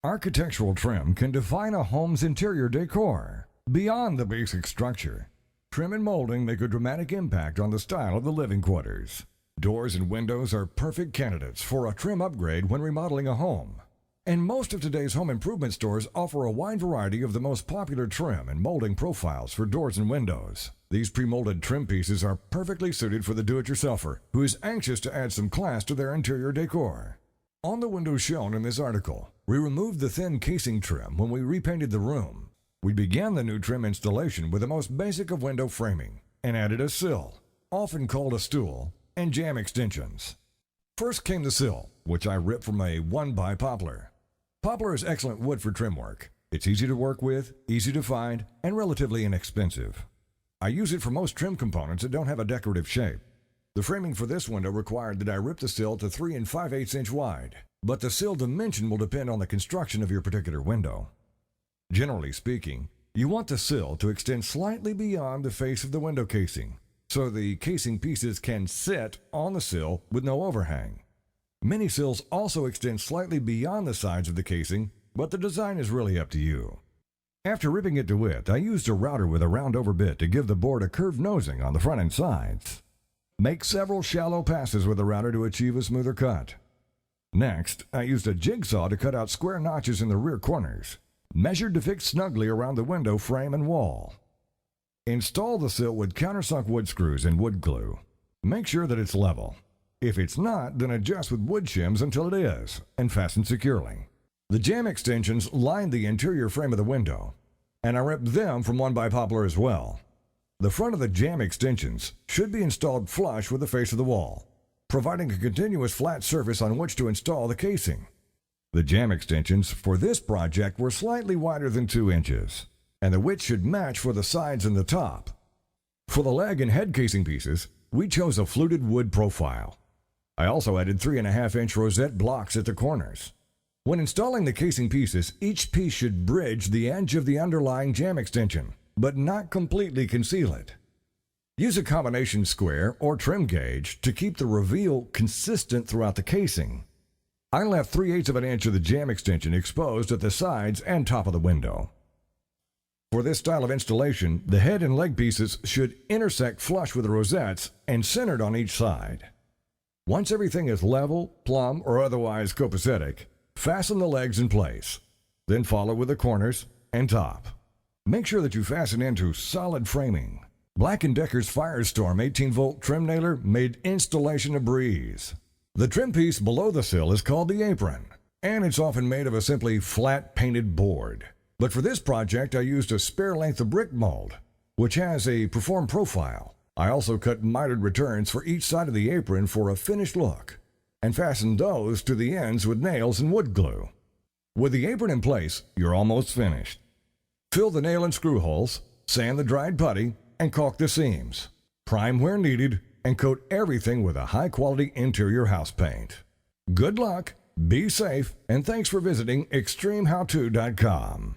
Architectural trim can define a home's interior decor. Beyond the basic structure, trim and molding make a dramatic impact on the style of the living quarters. Doors and windows are perfect candidates for a trim upgrade when remodeling a home. And most of today's home improvement stores offer a wide variety of the most popular trim and molding profiles for doors and windows. These pre-molded trim pieces are perfectly suited for the do-it-yourselfer who is anxious to add some class to their interior decor. On the windows shown in this article, we removed the thin casing trim when we repainted the room. We began the new trim installation with the most basic of window framing and added a sill, often called a stool, and jamb extensions. First came the sill, which I ripped from a 1x poplar. Poplar is excellent wood for trim work. It's easy to work with, easy to find, and relatively inexpensive. I use it for most trim components that don't have a decorative shape. The framing for this window required that I rip the sill to 3 5/8 inch wide, but the sill dimension will depend on the construction of your particular window. Generally speaking, you want the sill to extend slightly beyond the face of the window casing, so the casing pieces can sit on the sill with no overhang. Many sills also extend slightly beyond the sides of the casing, but the design is really up to you. After ripping it to width, I used a router with a round over bit to give the board a curved nosing on the front and sides. Make several shallow passes with the router to achieve a smoother cut. Next, I used a jigsaw to cut out square notches in the rear corners, measured to fit snugly around the window frame and wall. Install the sill with countersunk wood screws and wood glue. Make sure that it's level. If it's not, then adjust with wood shims until it is, and fasten securely. The jamb extensions lined the interior frame of the window, and I ripped them from 1x poplar as well. The front of the jamb extensions should be installed flush with the face of the wall, providing a continuous flat surface on which to install the casing. The jamb extensions for this project were slightly wider than 2 inches, and the width should match for the sides and the top. For the leg and head casing pieces, we chose a fluted wood profile. I also added 3 1/2 inch rosette blocks at the corners. When installing the casing pieces, each piece should bridge the edge of the underlying jamb extension, but not completely conceal it. Use a combination square or trim gauge to keep the reveal consistent throughout the casing. I left 3/8 inch of the jamb extension exposed at the sides and top of the window. For this style of installation, the head and leg pieces should intersect flush with the rosettes and centered on each side. Once everything is level, plumb, or otherwise copacetic, fasten the legs in place. Then follow with the corners and top. Make sure that you fasten into solid framing. Black & Decker's Firestorm 18-volt trim nailer made installation a breeze. The trim piece below the sill is called the apron, and it's often made of a simply flat painted board. But for this project, I used a spare length of brick mold, which has a Perform profile. I also cut mitered returns for each side of the apron for a finished look, and fastened those to the ends with nails and wood glue. With the apron in place, you're almost finished. Fill the nail and screw holes, sand the dried putty, and caulk the seams. Prime where needed, and coat everything with a high-quality interior house paint. Good luck, be safe, and thanks for visiting ExtremeHowTo.com.